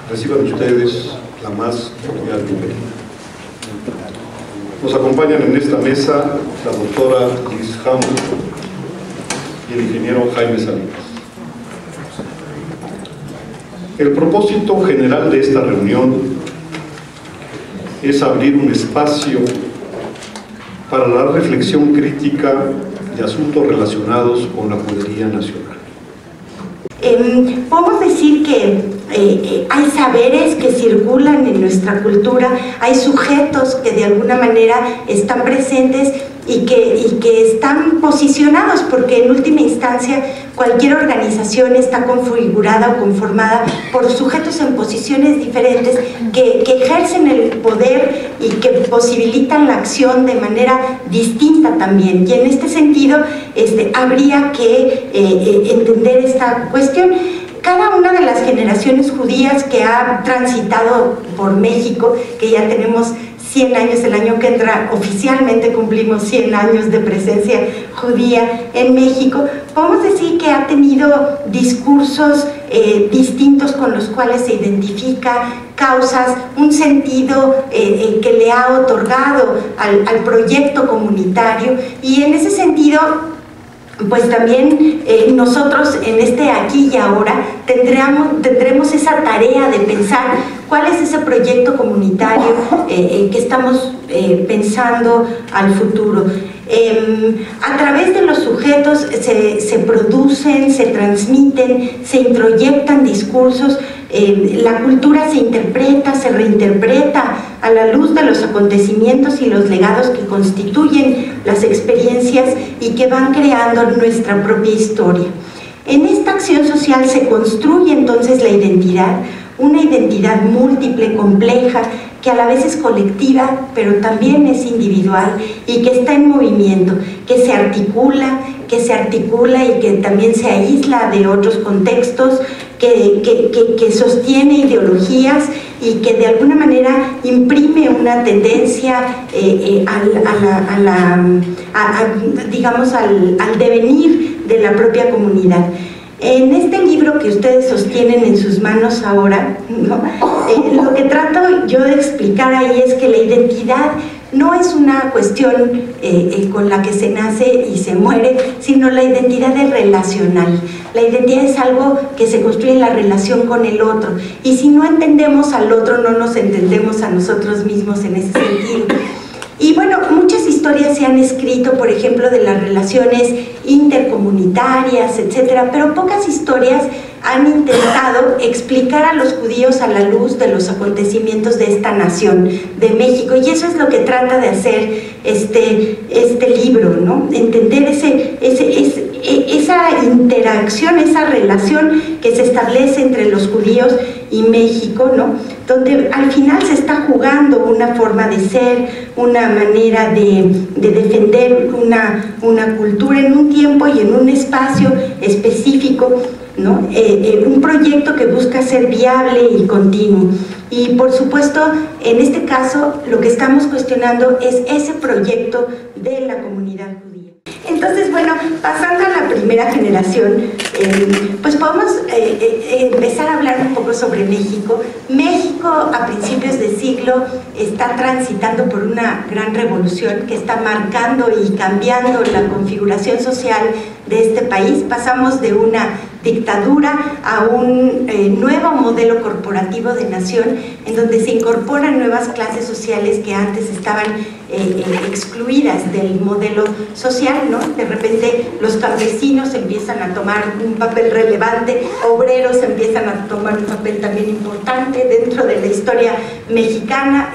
Reciban ustedes la más cordial bienvenida. Nos acompañan en esta mesa la doctora Liz Hammond y el ingeniero Jaime Salinas. El propósito general de esta reunión es abrir un espacio para la reflexión crítica de asuntos relacionados con la judería nacional. Podemos decir que hay saberes que circulan en nuestra cultura, hay sujetos que de alguna manera están presentes y que están posicionados, porque en última instancia cualquier organización está configurada o conformada por sujetos en posiciones diferentes que ejercen el poder y que posibilitan la acción de manera distinta también. Y en este sentido habría que entender esta cuestión. Cada una de las generaciones judías que ha transitado por México, que ya tenemos 100 años, el año que entra oficialmente cumplimos 100 años de presencia judía en México, podemos decir que ha tenido discursos distintos con los cuales se identifica, causas, un sentido que le ha otorgado al proyecto comunitario, y en ese sentido pues también nosotros en este aquí y ahora tendremos esa tarea de pensar cuál es ese proyecto comunitario que estamos pensando al futuro. A través de los sujetos se producen, se transmiten, se introyectan discursos, la cultura se interpreta, se reinterpreta a la luz de los acontecimientos y los legados que constituyen las experiencias y que van creando nuestra propia historia. En esta acción social se construye entonces la identidad, una identidad múltiple, compleja, que a la vez es colectiva, pero también es individual y que está en movimiento, que se articula y que también se aísla de otros contextos, que sostiene ideologías y que de alguna manera imprime una tendencia digamos al devenir de la propia comunidad. En este libro que ustedes sostienen en sus manos ahora, ¿no? Lo que trato yo de explicar ahí es que la identidad no es una cuestión con la que se nace y se muere, sino la identidad es relacional. La identidad es algo que se construye en la relación con el otro, y si no entendemos al otro, no nos entendemos a nosotros mismos en ese sentido. Y bueno, muchas historias se han escrito, por ejemplo, de las relaciones intercomunitarias, etcétera, pero pocas historias han intentado explicar a los judíos a la luz de los acontecimientos de esta nación, de México, y eso es lo que trata de hacer este libro, ¿no? Entender esa interacción, esa relación que se establece entre los judíos y México, ¿no? Donde al final se está jugando una forma de ser, una manera de defender una cultura en un tiempo y en un espacio específico, ¿no? Un proyecto que busca ser viable y continuo. Y por supuesto, en este caso, lo que estamos cuestionando es ese proyecto de la comunidad judía. Entonces, bueno, pasando a la primera generación, pues podemos empezar a hablar un poco sobre México. México a principios de siglo está transitando por una gran revolución que está marcando y cambiando la configuración social de este país. Pasamos de una dictadura a un nuevo modelo corporativo de nación, en donde se incorporan nuevas clases sociales que antes estaban excluidas del modelo social, ¿no? De repente los campesinos empiezan a tomar un papel relevante, obreros empiezan a tomar un papel también importante dentro de la historia mexicana.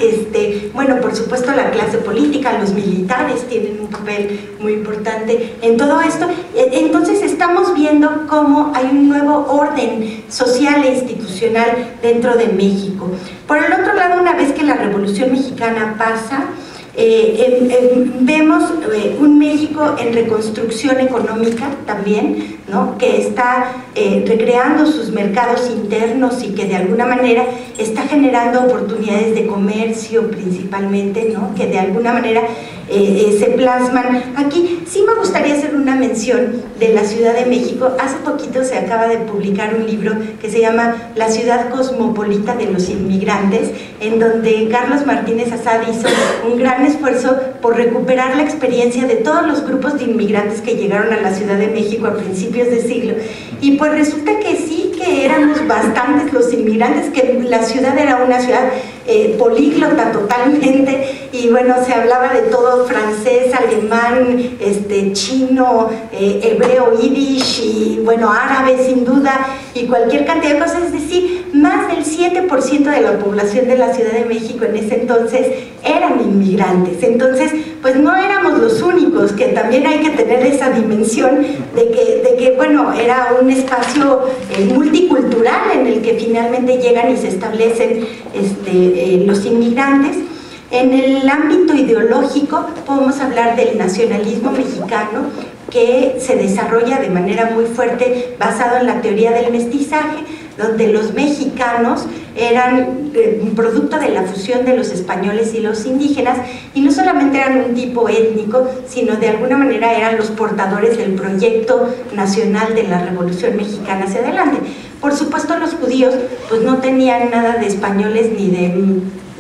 Bueno, por supuesto la clase política, los militares tienen un papel muy importante en todo esto. Entonces estamos viendo cómo hay un nuevo orden social e institucional dentro de México. Por el otro lado, una vez que la Revolución Mexicana pasa, vemos un México en reconstrucción económica también, ¿no? Que está recreando sus mercados internos y que de alguna manera está generando oportunidades de comercio principalmente, ¿no? Que de alguna manera se plasman aquí. Sí me gustaría hacer una mención de la Ciudad de México. Hace poquito se acaba de publicar un libro que se llama La ciudad cosmopolita de los inmigrantes, en donde Carlos Martínez Azad hizo un gran esfuerzo por recuperar la experiencia de todos los grupos de inmigrantes que llegaron a la Ciudad de México a principios de siglo. Y pues resulta que sí, que éramos bastantes los inmigrantes, que la ciudad era una ciudad políglota totalmente, y bueno, se hablaba de todo: francés, alemán, chino, hebreo, yiddish, y bueno, árabe sin duda, y cualquier cantidad de cosas. Es decir, más del 7% de la población de la Ciudad de México en ese entonces eran inmigrantes. Entonces, pues no éramos los únicos, que también hay que tener esa dimensión de que bueno, era un espacio multicultural en el que finalmente llegan y se establecen los inmigrantes. En el ámbito ideológico podemos hablar del nacionalismo mexicano, que se desarrolla de manera muy fuerte basado en la teoría del mestizaje, donde los mexicanos eran un producto de la fusión de los españoles y los indígenas, y no solamente eran un tipo étnico, sino de alguna manera eran los portadores del proyecto nacional de la Revolución Mexicana hacia adelante. Por supuesto, los judíos pues no tenían nada de españoles ni de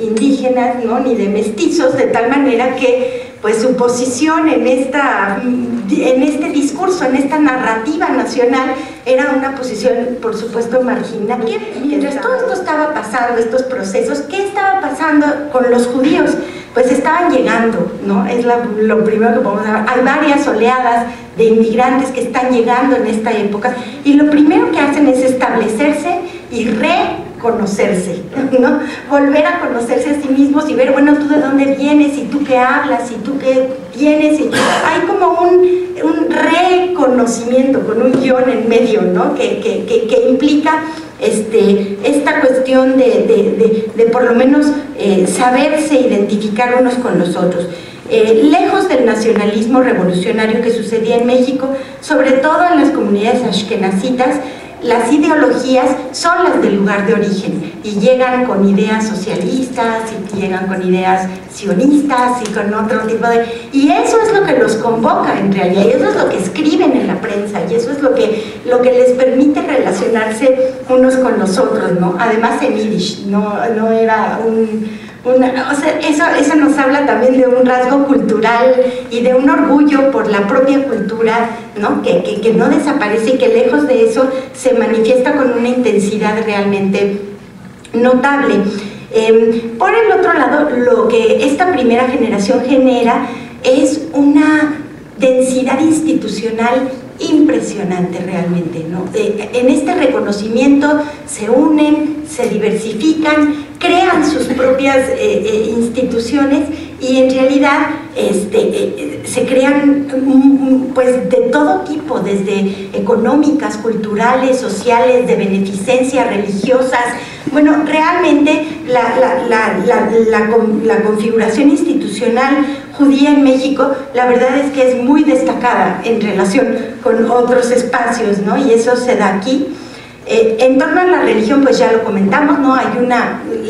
indígenas, ¿no?, ni de mestizos, de tal manera que pues su posición en este discurso, en esta narrativa nacional, era una posición, por supuesto, marginal. Mientras todo esto estaba pasando, estos procesos, ¿qué estaba pasando con los judíos? Pues estaban llegando, ¿no? Es lo primero que podemos hablar. Hay varias oleadas de inmigrantes que están llegando en esta época, y lo primero que hacen es establecerse y reconocerse, ¿no? Volver a conocerse a sí mismos y ver, bueno, tú de dónde vienes, y tú qué hablas, y tú qué tienes, y hay como un reconocimiento con un guión en medio, ¿no? Que implica esta cuestión de por lo menos saberse identificar unos con los otros. Lejos del nacionalismo revolucionario que sucedía en México, sobre todo en las comunidades ashkenazitas, las ideologías son las del lugar de origen, y llegan con ideas socialistas, y llegan con ideas sionistas, y con otro tipo de... Y eso es lo que los convoca en realidad, y eso es lo que escriben en la prensa, y eso es lo que les permite relacionarse unos con los otros, ¿no? Además en yiddish, no era o sea, eso nos habla también de un rasgo cultural y de un orgullo por la propia cultura, ¿no? Que no desaparece, y que lejos de eso se manifiesta con una intensidad realmente notable. Por el otro lado, lo que esta primera generación genera es una densidad institucional impresionante realmente, ¿no? En este reconocimiento se unen, se diversifican, crean sus propias instituciones, y en realidad se crean pues de todo tipo, desde económicas, culturales, sociales, de beneficencia, religiosas. Bueno, realmente la configuración institucional judía en México, la verdad es que es muy destacada en relación con otros espacios, ¿no? Y eso se da aquí. En torno a la religión, pues ya lo comentamos, ¿no?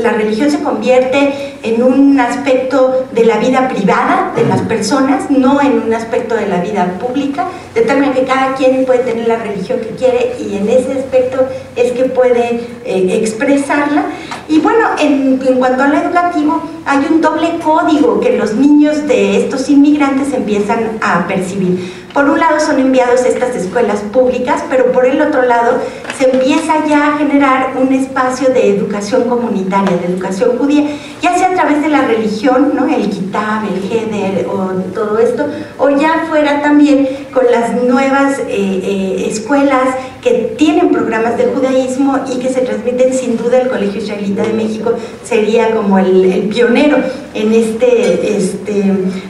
La religión se convierte en un aspecto de la vida privada de las personas, no en un aspecto de la vida pública, de tal manera que cada quien puede tener la religión que quiere, y en ese aspecto es que puede expresarla. Y bueno, en cuanto al educativo, hay un doble código que los niños de estos inmigrantes empiezan a percibir. Por un lado son enviados a estas escuelas públicas, pero por el otro lado se empieza ya a generar un espacio de educación comunitaria, de educación judía, ya sea a través de la religión, ¿no? El Kitab, el Heder, o todo esto, o ya fuera también con las nuevas escuelas que tienen programas de judaísmo y que se transmiten. Sin duda el Colegio Israelita de México sería como el pionero en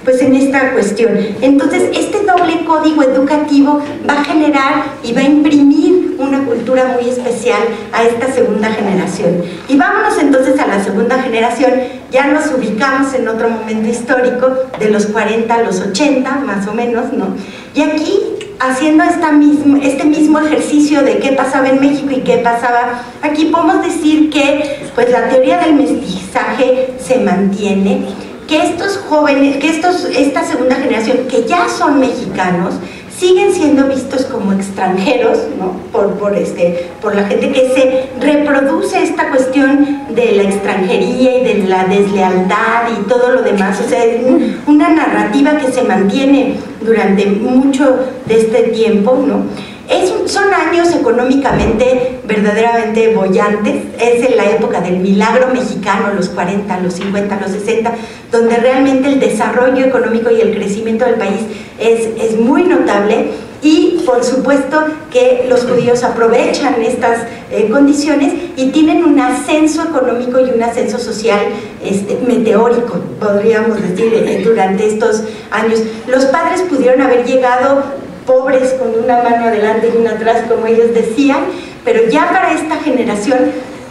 pues en esta cuestión. Entonces, este doble código educativo va a generar y va a imprimir una cultura muy especial a esta segunda generación. Y vámonos entonces a la segunda generación. Ya nos ubicamos en otro momento histórico, de los 40 a los 80, más o menos, ¿no? Y aquí, haciendo este mismo ejercicio de qué pasaba en México y qué pasaba aquí, podemos decir que pues la teoría del mestizaje se mantiene, que estos jóvenes, que esta segunda generación, que ya son mexicanos, siguen siendo vistos como extranjeros, ¿no? por la gente que se reproduce esta cuestión de la extranjería y de la deslealtad y todo lo demás. O sea, es una narrativa que se mantiene durante mucho de este tiempo, ¿no? Son años económicamente verdaderamente bollantes. Es en la época del milagro mexicano, los 40, los 50, los 60, donde realmente el desarrollo económico y el crecimiento del país es muy notable, y por supuesto que los judíos aprovechan estas condiciones y tienen un ascenso económico y un ascenso social meteórico, podríamos decir, durante estos años. Los padres pudieron haber llegado pobres con una mano adelante y una atrás, como ellos decían, pero ya para esta generación,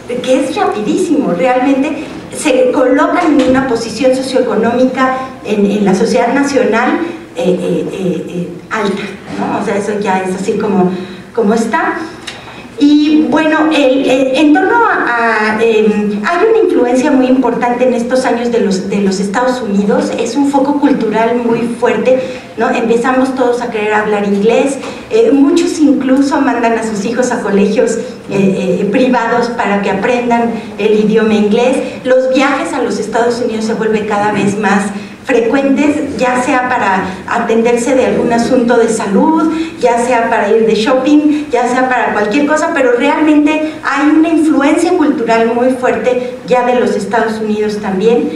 que es rapidísimo, realmente se colocan en una posición socioeconómica en la sociedad nacional alta, ¿no? O sea, eso ya es así como está. Y bueno, en torno hay una influencia muy importante en estos años de los Estados Unidos. Es un foco cultural muy fuerte, ¿no? Empezamos todos a querer hablar inglés, muchos incluso mandan a sus hijos a colegios privados para que aprendan el idioma inglés. Los viajes a los Estados Unidos se vuelven cada vez más frecuentes, ya sea para atenderse de algún asunto de salud, ya sea para ir de shopping, ya sea para cualquier cosa, pero realmente hay una influencia cultural muy fuerte ya de los Estados Unidos también.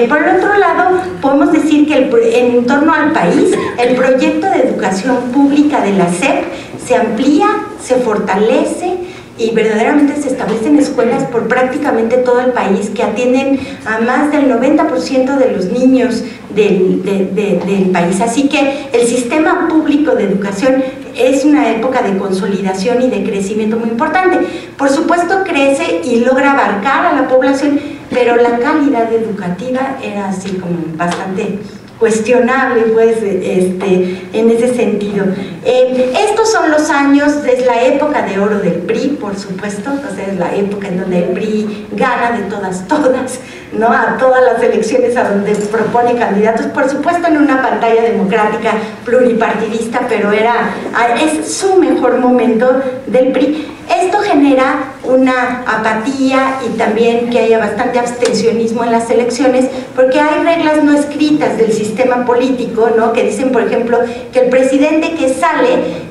Por el otro lado, podemos decir que en torno al país, el proyecto de educación pública de la SEP se amplía, se fortalece, y verdaderamente se establecen escuelas por prácticamente todo el país que atienden a más del 90% de los niños del país. Así que el sistema público de educación es una época de consolidación y de crecimiento muy importante. Por supuesto crece y logra abarcar a la población, pero la calidad educativa era así como bastante cuestionable, pues, en ese sentido. Estos son los años, es la época de oro del PRI, por supuesto, o sea, es la época en donde el PRI gana de todas, ¿no? A todas las elecciones a donde propone candidatos, por supuesto en una pantalla democrática pluripartidista, pero es su mejor momento del PRI. Esto genera una apatía y también que haya bastante abstencionismo en las elecciones, porque hay reglas no escritas del sistema político, ¿no? Que dicen, por ejemplo, que el presidente que sale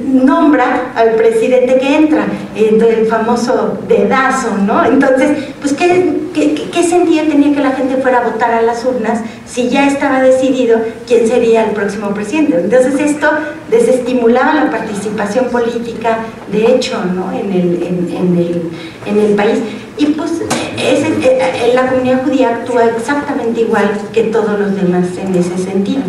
nombra al presidente que entra, el famoso dedazo, ¿no? Entonces, pues, ¿qué sentido tenía que la gente fuera a votar a las urnas si ya estaba decidido quién sería el próximo presidente? Entonces esto desestimulaba la participación política de hecho, ¿no? en el país, y pues la comunidad judía actúa exactamente igual que todos los demás en ese sentido.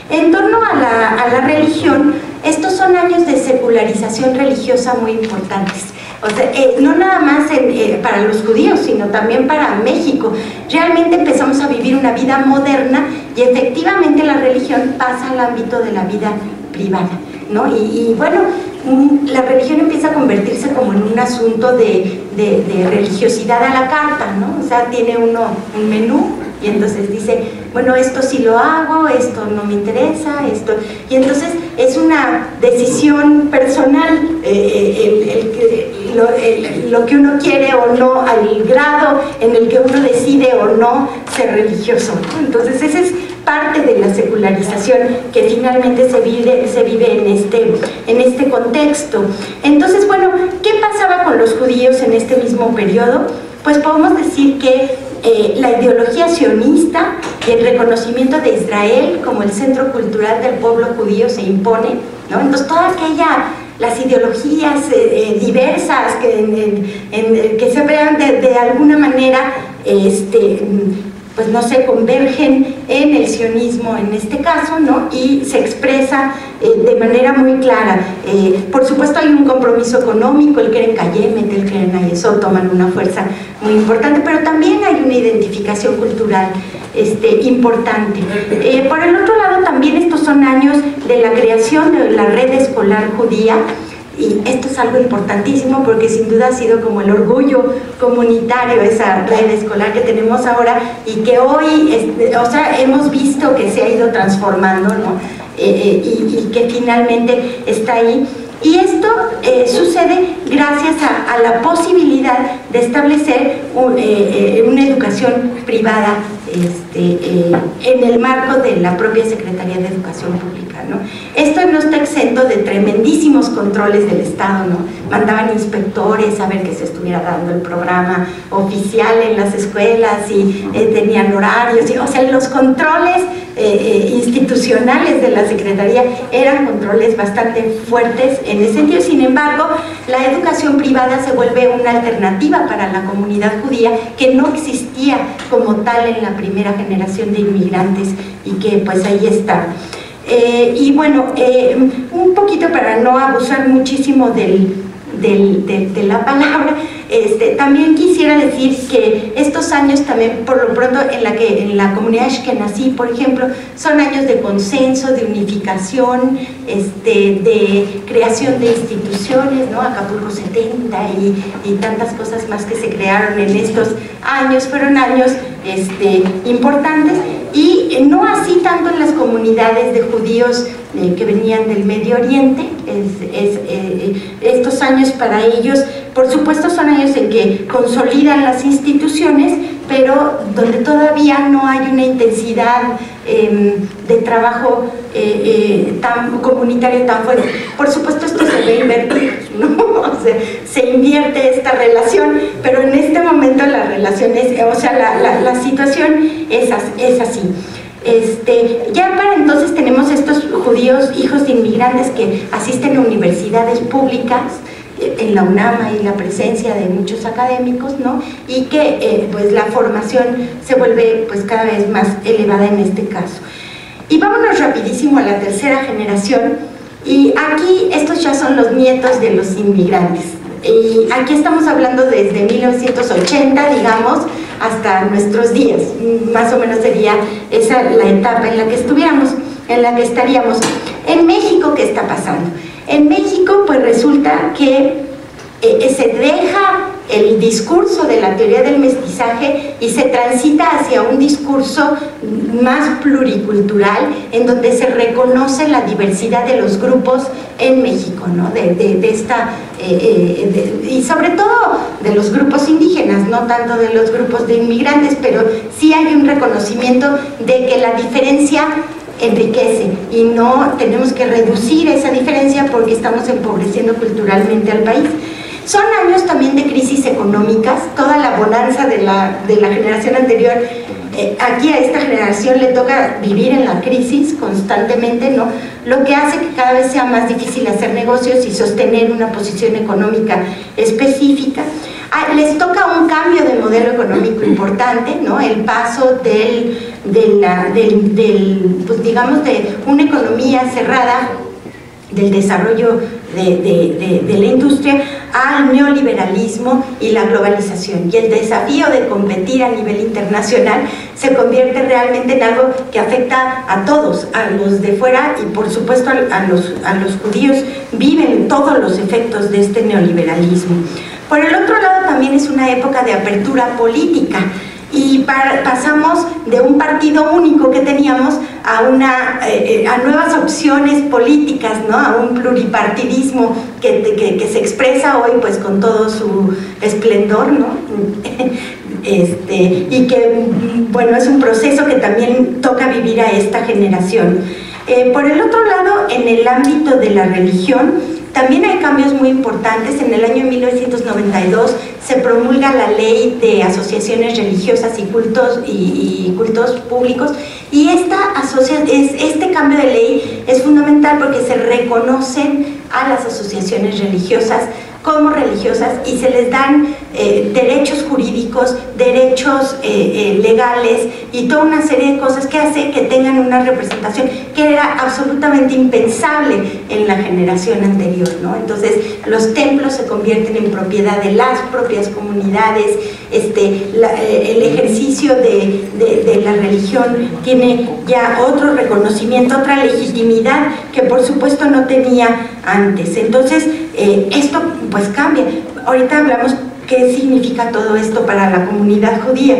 En torno a la religión, estos son años de secularización religiosa muy importantes. O sea, no nada más para los judíos, sino también para México. Realmente empezamos a vivir una vida moderna y efectivamente la religión pasa al ámbito de la vida privada, ¿no? Y bueno, la religión empieza a convertirse como en un asunto de religiosidad a la carta, ¿no? O sea, tiene uno un menú y entonces dice, bueno, esto sí lo hago, esto no me interesa, esto... Y entonces es una decisión personal lo que uno quiere o no, al grado en el que uno decide o no ser religioso, ¿no? Entonces ese es parte de la secularización que finalmente se vive en este contexto. Entonces, bueno, ¿qué pasaba con los judíos en este mismo periodo? Pues podemos decir que la ideología sionista y el reconocimiento de Israel como el centro cultural del pueblo judío se impone, ¿no? Entonces las ideologías diversas que se vean de alguna manera pues no se convergen en el sionismo en este caso, ¿no? Y se expresa de manera muy clara. Por supuesto hay un compromiso económico, el Keren Kayemet, el Keren Ayesot toman una fuerza muy importante, pero también hay una identificación cultural importante. Por el otro lado también estos son años de la creación de la red escolar judía, Y esto es algo importantísimo porque sin duda ha sido como el orgullo comunitario, esa red escolar que tenemos ahora y que hoy, o sea, hemos visto que se ha ido transformando, ¿no? Y que finalmente está ahí. Y esto sucede gracias a la posibilidad de establecer una educación privada en el marco de la propia Secretaría de Educación Pública, ¿no? Esto no está exento de tremendísimos controles del Estado, ¿no? Mandaban inspectores a ver que se estuviera dando el programa oficial en las escuelas y tenían horarios, o sea, los controles institucionales de la Secretaría eran controles bastante fuertes en ese sentido. Sin embargo, la educación privada se vuelve una alternativa para la comunidad judía que no existía como tal en la primera generación de inmigrantes y que pues ahí está. Y bueno, un poquito para no abusar muchísimo de la palabra, también quisiera decir que estos años también, por lo pronto, en la comunidad ashkenazí, por ejemplo, son años de consenso, de unificación, de creación de instituciones, ¿no? Acapulco 70 y tantas cosas más que se crearon en estos años, fueron años importantes, y no así tanto en las comunidades de judíos que venían del Medio Oriente. Estos años para ellos, por supuesto, son años en que consolidan las instituciones, pero donde todavía no hay una intensidad de trabajo tan comunitario tan fuerte. Por supuesto, esto se ve invertido, ¿no? O sea, se invierte esta relación, pero en este momento la relación la situación es así. Ya para entonces tenemos estos judíos, hijos de inmigrantes, que asisten a universidades públicas, en la UNAM hay la presencia de muchos académicos, ¿no? Y que pues la formación se vuelve pues cada vez más elevada en este caso. Y vámonos rapidísimo a la tercera generación, y aquí estos ya son los nietos de los inmigrantes. Y aquí estamos hablando desde 1980, digamos, hasta nuestros días. Más o menos sería esa la etapa en la que estaríamos. En México, ¿qué está pasando? En México, pues resulta que se deja el discurso de la teoría del mestizaje y se transita hacia un discurso más pluricultural, en donde se reconoce la diversidad de los grupos en México, ¿no? Y sobre todo de los grupos indígenas, no tanto de los grupos de inmigrantes, pero sí hay un reconocimiento de que la diferencia enriquece y no tenemos que reducir esa diferencia porque estamos empobreciendo culturalmente al país. Son años también de crisis económicas, toda la bonanza de la generación anterior. Aquí a esta generación le toca vivir en la crisis constantemente, ¿no? Lo que hace que cada vez sea más difícil hacer negocios y sostener una posición económica específica. Les toca un cambio de modelo económico importante, ¿no? El paso pues digamos, de una economía cerrada, del desarrollo de la industria, al neoliberalismo y la globalización, y el desafío de competir a nivel internacional se convierte realmente en algo que afecta a todos, a los de fuera, y por supuesto a los judíos viven todos los efectos de este neoliberalismo. Por el otro lado, también es una época de apertura política, y pasamos de un partido único que teníamos a nuevas opciones políticas, ¿no? A un pluripartidismo que se expresa hoy pues con todo su esplendor, ¿no? Y que, bueno, es un proceso que también toca vivir a esta generación. Por el otro lado, en el ámbito de la religión, también hay cambios muy importantes. En el año 1992 se promulga la Ley de Asociaciones Religiosas y Cultos Públicos, y este cambio de ley es fundamental porque se reconocen a las asociaciones religiosas como religiosas y se les dan derechos jurídicos, derechos legales y toda una serie de cosas que hace que tengan una representación que era absolutamente impensable en la generación anterior, ¿no? Entonces los templos se convierten en propiedad de las propias comunidades, el ejercicio de la religión tiene ya otro reconocimiento, otra legitimidad que por supuesto no tenía antes. Entonces, esto pues cambia. Ahorita hablamos qué significa todo esto para la comunidad judía.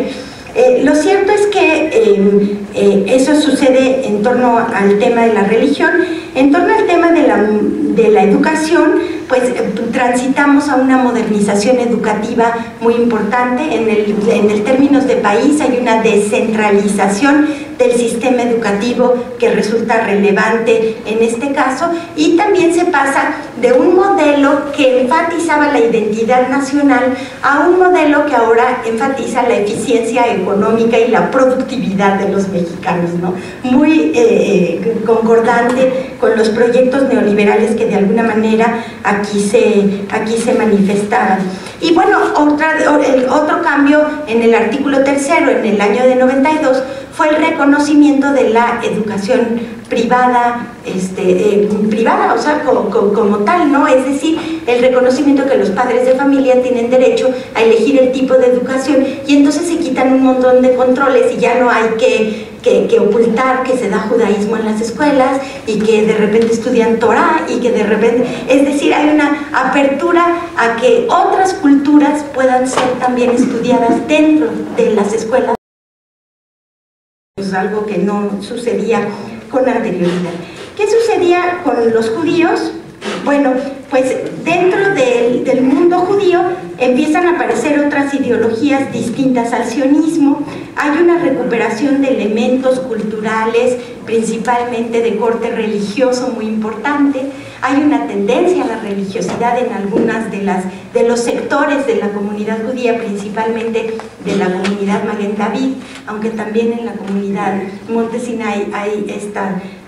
Lo cierto es que eso sucede en torno al tema de la religión. En torno al tema de la educación, pues transitamos a una modernización educativa muy importante. En el términos de país hay una descentralización del sistema educativo que resulta relevante en este caso, y también se pasa de un modelo que enfatizaba la identidad nacional a un modelo que ahora enfatiza la eficiencia económica y la productividad de los mexicanos, ¿no? Muy concordante con los proyectos neoliberales que de alguna manera aquí se manifestaban. Y bueno, otro cambio en el artículo 3º, en el año de 92, fue el reconocimiento de la educación privada, o sea, como tal, ¿no? Es decir, el reconocimiento que los padres de familia tienen derecho a elegir el tipo de educación, y entonces se quitan un montón de controles y ya no hay que ocultar que se da judaísmo en las escuelas y que de repente estudian Torah y que de repente, es decir, hay una apertura a que otras culturas puedan ser también estudiadas dentro de las escuelas. Es algo que no sucedía con anterioridad. ¿Qué sucedía con los judíos? Bueno, pues dentro del mundo judío empiezan a aparecer otras ideologías distintas al sionismo. Hay una recuperación de elementos culturales, principalmente de corte religioso, muy importante. Hay una tendencia a la religiosidad en algunas de los sectores de la comunidad judía, principalmente de la comunidad Maguen David, aunque también en la comunidad Monte Sinai hay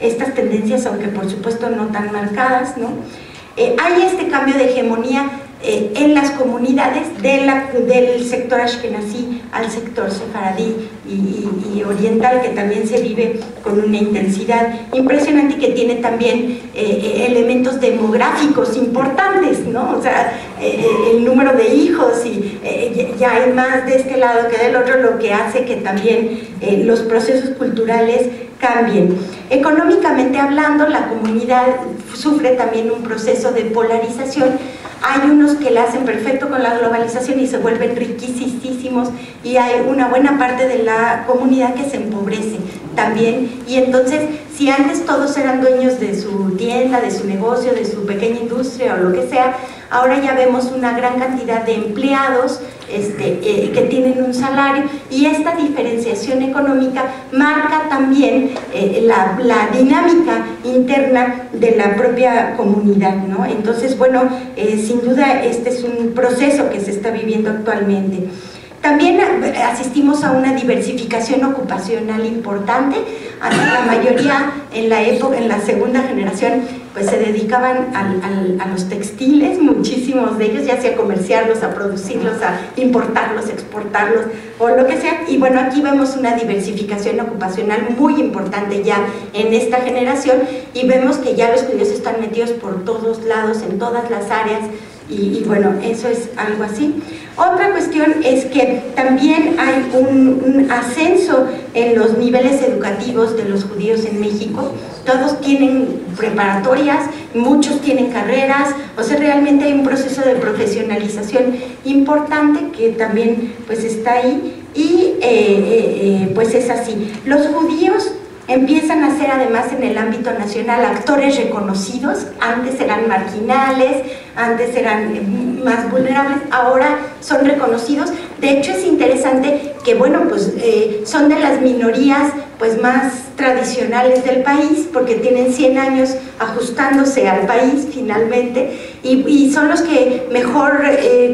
estas tendencias, aunque por supuesto no tan marcadas, ¿no? Hay este cambio de hegemonía en las comunidades del sector ashkenazí al sector sefaradí y oriental, que también se vive con una intensidad impresionante y que tiene también elementos demográficos importantes, ¿no? O sea, el número de hijos y ya hay más de este lado que del otro, lo que hace que también los procesos culturales cambien. Económicamente hablando, la comunidad sufre también un proceso de polarización. Hay unos que la hacen perfecto con la globalización y se vuelven riquísimos, y hay una buena parte de la comunidad que se empobrece también. Y entonces, si antes todos eran dueños de su tienda, de su negocio, de su pequeña industria o lo que sea, ahora ya vemos una gran cantidad de empleados que tienen un salario, y esta diferenciación económica marca también la dinámica interna de la propia comunidad, ¿no? Entonces, bueno, sin duda este es un proceso que se está viviendo actualmente. También asistimos a una diversificación ocupacional importante. La mayoría en la segunda generación, pues se dedicaban a los textiles, muchísimos de ellos, ya sea a comerciarlos, a producirlos, a importarlos, exportarlos o lo que sea. Y bueno, aquí vemos una diversificación ocupacional muy importante ya en esta generación, y vemos que ya los judíos están metidos por todos lados, en todas las áreas. Y bueno, eso es algo así. Otra cuestión es que también hay un ascenso en los niveles educativos de los judíos en México. Todos tienen preparatorias, muchos tienen carreras, o sea, realmente hay un proceso de profesionalización importante que también pues está ahí, y pues es así. Los judíos empiezan a ser, además, en el ámbito nacional, actores reconocidos. Antes eran marginales, antes eran más vulnerables, ahora son reconocidos. De hecho, es interesante que, bueno, pues son de las minorías pues más tradicionales del país, porque tienen 100 años ajustándose al país finalmente, y son los que mejor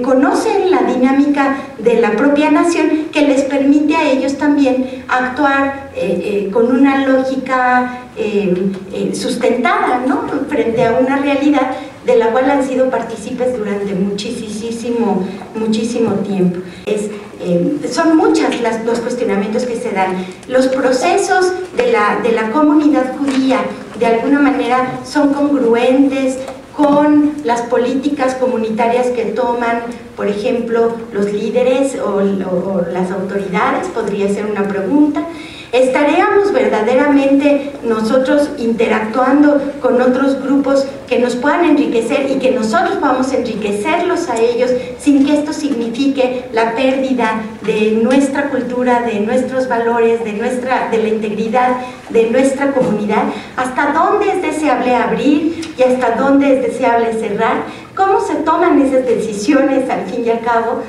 conocen la dinámica de la propia nación, que les permite a ellos también actuar con una lógica sustentada, ¿no?, frente a una realidad de la cual han sido partícipes durante muchísimo tiempo. Son muchas los cuestionamientos que se dan. Los procesos de la comunidad judía, de alguna manera, son congruentes con las políticas comunitarias que toman, por ejemplo, los líderes o las autoridades, podría ser una pregunta. ¿Estaríamos verdaderamente nosotros interactuando con otros grupos que nos puedan enriquecer y que nosotros vamos a enriquecerlos a ellos sin que esto signifique la pérdida de nuestra cultura, de nuestros valores, de la integridad de nuestra comunidad? ¿Hasta dónde es deseable abrir y hasta dónde es deseable cerrar? ¿Cómo se toman esas decisiones al fin y al cabo?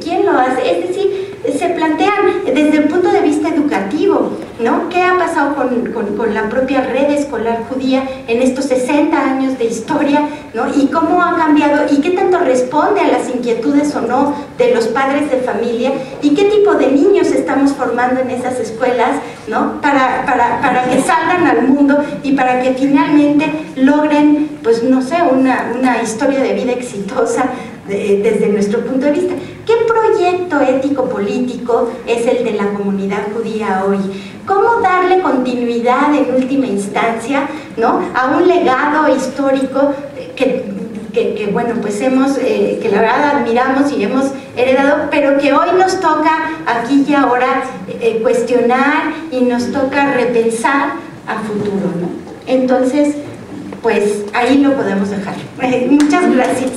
¿Quién lo hace? Es decir, se plantean desde el punto de vista educativo, ¿no? ¿Qué ha pasado con la propia red escolar judía en estos 60 años de historia, ¿no? Y cómo ha cambiado y qué tanto responde a las inquietudes o no de los padres de familia y qué tipo de niños estamos formando en esas escuelas, ¿no? Para que salgan al mundo y para que finalmente logren, pues no sé, una historia de vida exitosa desde nuestro punto de vista. ¿Qué proyecto ético-político es el de la comunidad judía hoy? ¿Cómo darle continuidad en última instancia, ¿no?, a un legado histórico que bueno, pues que la verdad admiramos y hemos heredado, pero que hoy nos toca aquí y ahora cuestionar y nos toca repensar a futuro, ¿no? Entonces, pues ahí lo podemos dejar. Muchas gracias.